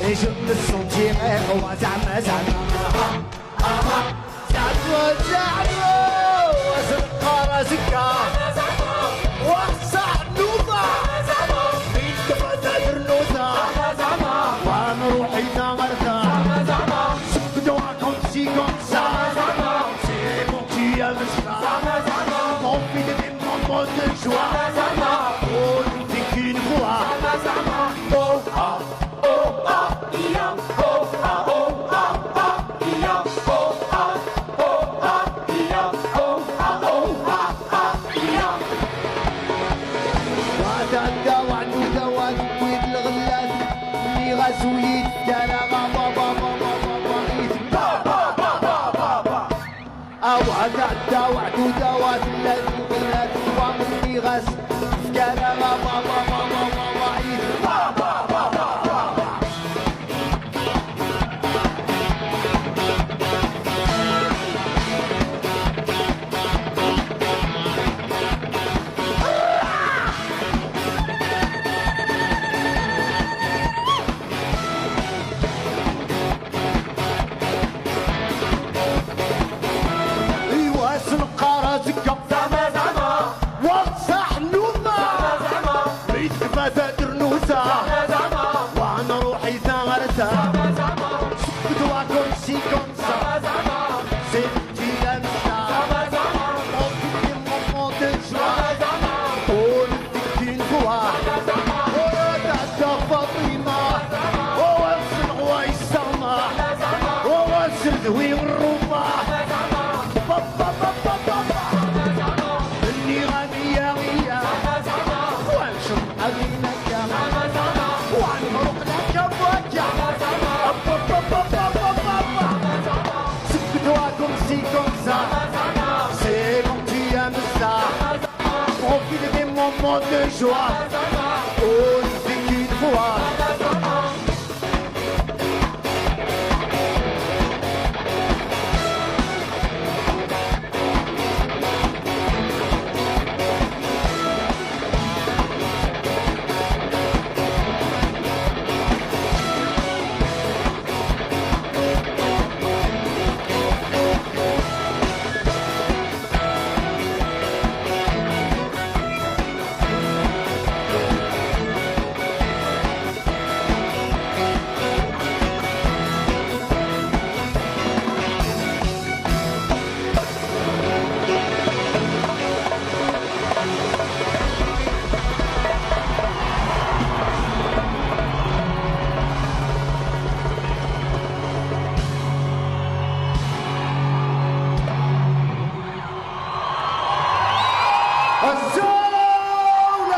Et je me sentirai roi زعما زرقا راسك وقصع نوضة فين كفتا درنوزة وانا روحي نغرتا سكدوا كونسي كونسا سي بون تي as profite des moments de joie oh t'es qu'une fois oh ah سويت يا بابا أوعد وعدو دوات البلاد ومني غاس يا بابا وانا روحي ثغرتها سكتوا كونسي كونسا سنتي امسا موكي مومون دو جوا قول فيك نفوا ويا فاطمة ووصل غويسامة ووصل ذوي الروما اني غنية غية وانشم أغينك c'est bon tu aimes ça profite des moments de joie oh ne fais qu'une fois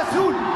azul